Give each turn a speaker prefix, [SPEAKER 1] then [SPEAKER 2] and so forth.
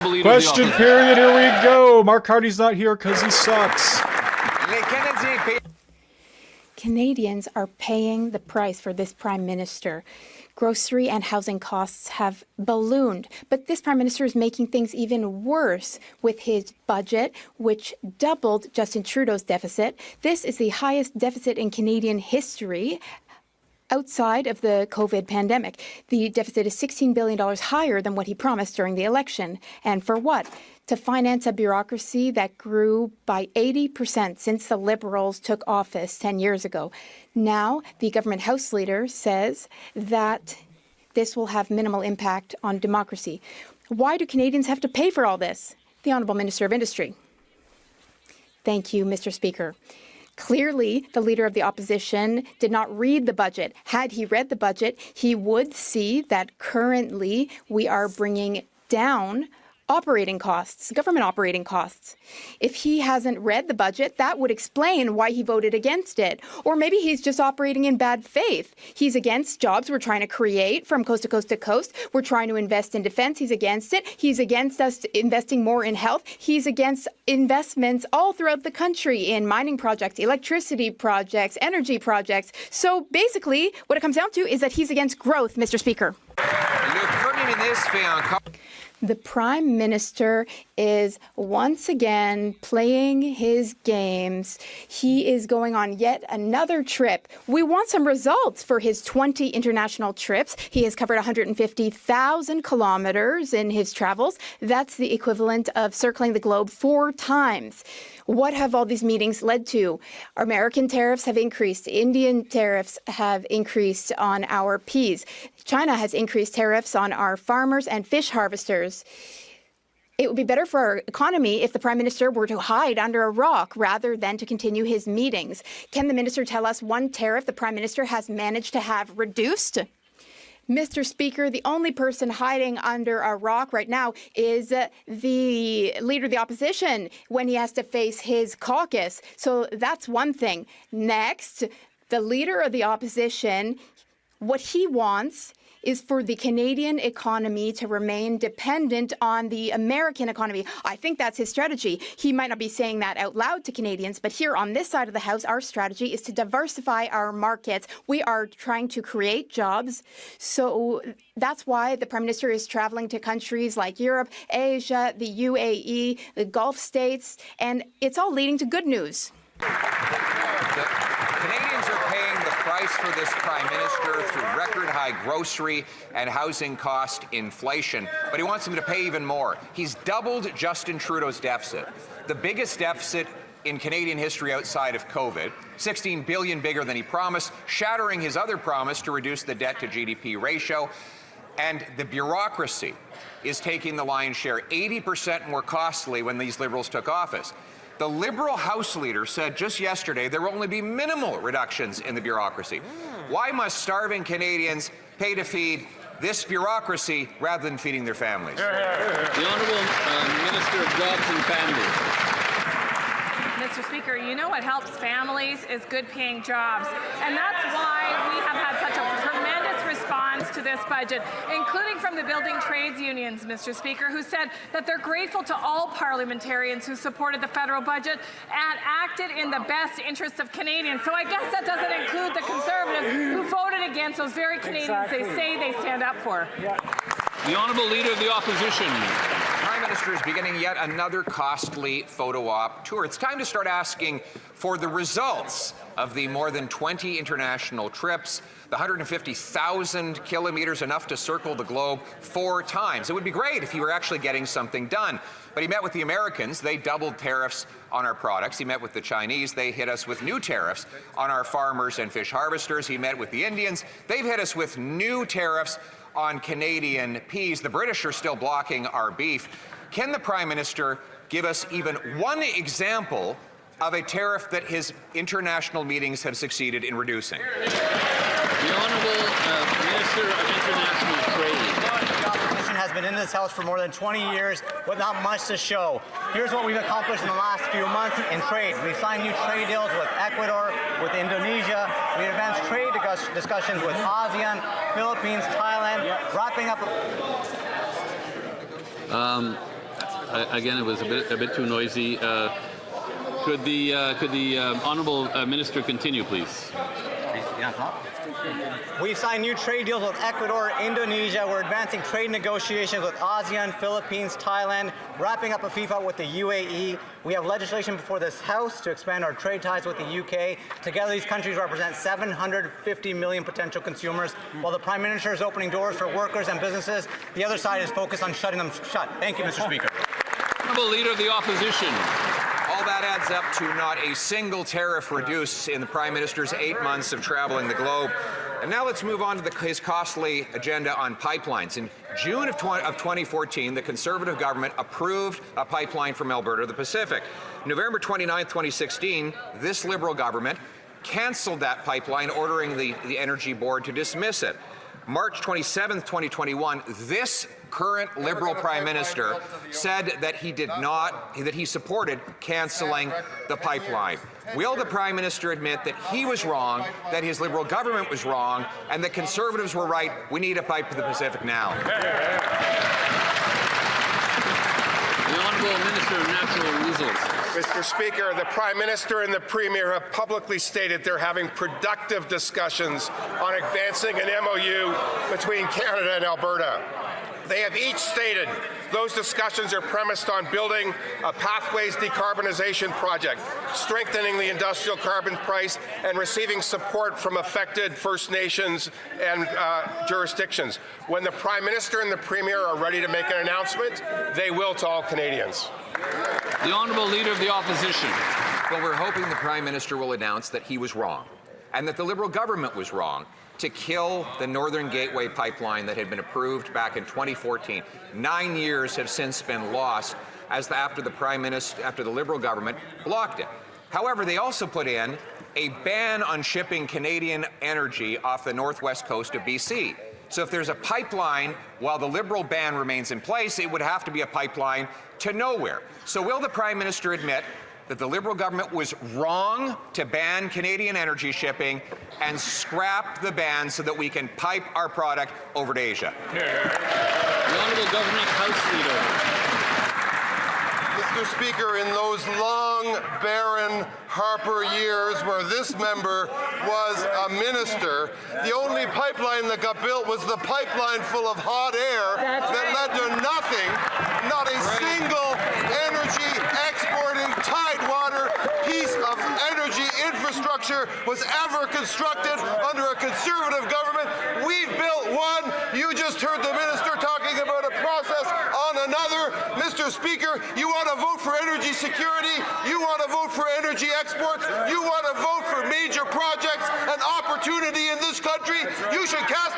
[SPEAKER 1] Question period, here we go. Mark Hardy's not here because he sucks.
[SPEAKER 2] Canadians are paying the price for this Prime Minister. Grocery and housing costs have ballooned, but this Prime Minister is making things even worse with his budget, which doubled Justin Trudeau's deficit. This is the highest deficit in Canadian history outside of the COVID pandemic. The deficit is $16 billion higher than what he promised during the election. And for what? To finance a bureaucracy that grew by 80% since the Liberals took office 10 years ago. Now, the government House leader says that this will have minimal impact on democracy. Why do Canadians have to pay for all this? The Honourable Minister of Industry. Thank you, Mr. Speaker. Clearly, the Leader of the Opposition did not read the budget. Had he read the budget, he would see that currently we are bringing down operating costs, government operating costs. If he hasn't read the budget, that would explain why he voted against it. Or maybe he's just operating in bad faith. He's against jobs we're trying to create from coast to coast to coast. We're trying to invest in defense. He's against it. He's against us investing more in health. He's against investments all throughout the country in mining projects, electricity projects, energy projects. So basically, what it comes down to is that he's against growth, Mr. Speaker. The Prime Minister is once again playing his games. He is going on yet another trip. We want some results for his 20 international trips. He has covered 150,000 kilometers in his travels. That's the equivalent of circling the globe 4 times. What have all these meetings led to? American tariffs have increased. Indian tariffs have increased on our peas. China has increased tariffs on our farmers and fish harvesters. It would be better for our economy if the Prime Minister were to hide under a rock rather than to continue his meetings. Can the Minister tell us one tariff the Prime Minister has managed to have reduced? Mr. Speaker, the only person hiding under a rock right now is the Leader of the Opposition when he has to face his caucus. So that's one thing. Next, the Leader of the Opposition, what he wants is for the Canadian economy to remain dependent on the American economy. I think that's his strategy. He might not be saying that out loud to Canadians, but here on this side of the House, our strategy is to diversify our markets. We are trying to create jobs. So that's why the Prime Minister is traveling to countries like Europe, Asia, the UAE, the Gulf states, and it's all leading to good news.
[SPEAKER 3] Canadians are paying the price for this Prime Minister through record-high grocery and housing cost inflation, but he wants them to pay even more. He's doubled Justin Trudeau's deficit, the biggest deficit in Canadian history outside of COVID, $16 billion bigger than he promised, shattering his other promise to reduce the debt-to-GDP ratio. And the bureaucracy is taking the lion's share, 80% more costly when these Liberals took office. The Liberal House leader said just yesterday there will only be minimal reductions in the bureaucracy. Why must starving Canadians pay to feed this bureaucracy rather than feeding their families?
[SPEAKER 4] The Honourable Minister of Jobs and Families.
[SPEAKER 5] Mr. Speaker, you know what helps families is good-paying jobs, and that's why we have had such a tremendous response to this budget, including from the building trades unions, Mr. Speaker, who said that they're grateful to all parliamentarians who supported the federal budget and acted in the best interests of Canadians. So I guess that doesn't include the Conservatives who voted against those very Canadians they say they stand up for.
[SPEAKER 4] The Honourable Leader of the Opposition.
[SPEAKER 3] Prime Minister is beginning yet another costly photo op tour. It's time to start asking for the results of the more than 20 international trips, the 150,000 kilometers, enough to circle the globe 4 times. It would be great if he were actually getting something done. But he met with the Americans. They doubled tariffs on our products. He met with the Chinese. They hit us with new tariffs on our farmers and fish harvesters. He met with the Indians. They've hit us with new tariffs on Canadian peas. The British are still blocking our beef. Can the Prime Minister give us even one example of a tariff that his international meetings have succeeded in reducing?
[SPEAKER 4] The Honourable Minister of International Trade.
[SPEAKER 6] The opposition has been in this House for more than 20 years with not much to show. Here's what we've accomplished in the last few months in trade. We've signed new trade deals with Ecuador, with Indonesia. We advanced trade discussions with ASEAN, Philippines, Thailand, wrapping up.
[SPEAKER 4] Again, it was a bit too noisy. Could the honourable minister continue, please?
[SPEAKER 6] We've signed new trade deals with Ecuador, Indonesia. We're advancing trade negotiations with ASEAN, Philippines, Thailand, wrapping up a FIFA with the UAE. We have legislation before this House to expand our trade ties with the UK. Together, these countries represent 750 million potential consumers. While the Prime Minister is opening doors for workers and businesses, the other side is focused on shutting them shut. Thank you, Mr. Speaker.
[SPEAKER 4] Honourable Leader of the Opposition.
[SPEAKER 3] All that adds up to not a single tariff reduced in the Prime Minister's 8 months of traveling the globe. And now let's move on to his costly agenda on pipelines. In June of 2014, the Conservative government approved a pipeline from Alberta to the Pacific. November 29, 2016, this Liberal government cancelled that pipeline, ordering the Energy Board to dismiss it. March 27, 2021, this current Liberal Prime Minister said that he supported cancelling the pipeline. Will the Prime Minister admit that he was wrong, that his Liberal government was wrong, and that Conservatives were right? We need a pipe to the Pacific now.
[SPEAKER 4] The Honourable Minister of Natural Resources.
[SPEAKER 7] Mr. Speaker, the Prime Minister and the Premier have publicly stated they're having productive discussions on advancing an MOU between Canada and Alberta. They have each stated those discussions are premised on building a pathways decarbonization project, strengthening the industrial carbon price, and receiving support from affected First Nations and jurisdictions. When the Prime Minister and the Premier are ready to make an announcement, they will to all Canadians.
[SPEAKER 4] The Honourable Leader of the Opposition.
[SPEAKER 3] Well, we're hoping the Prime Minister will announce that he was wrong and that the Liberal government was wrong to kill the Northern Gateway pipeline that had been approved back in 2014. 9 years have since been lost after the Liberal government blocked it. However, they also put in a ban on shipping Canadian energy off the northwest coast of BC. So if there's a pipeline, while the Liberal ban remains in place, it would have to be a pipeline to nowhere. So will the Prime Minister admit that the Liberal government was wrong to ban Canadian energy shipping and scrap the ban so that we can pipe our product over to Asia?
[SPEAKER 4] The Honourable Government House Leader.
[SPEAKER 8] Mr. Speaker, in those long, barren Harper years where this member was a minister, the only pipeline that got built was the pipeline full of hot air that led to nothing, not a single energy exporting tidewater piece of energy infrastructure was ever constructed under a Conservative government. We've built one. You just heard the minister talking about a process on another. Mr. Speaker, you want to vote for energy security, you want to vote for energy exports, you want to vote for major projects and opportunity in this country, you should cast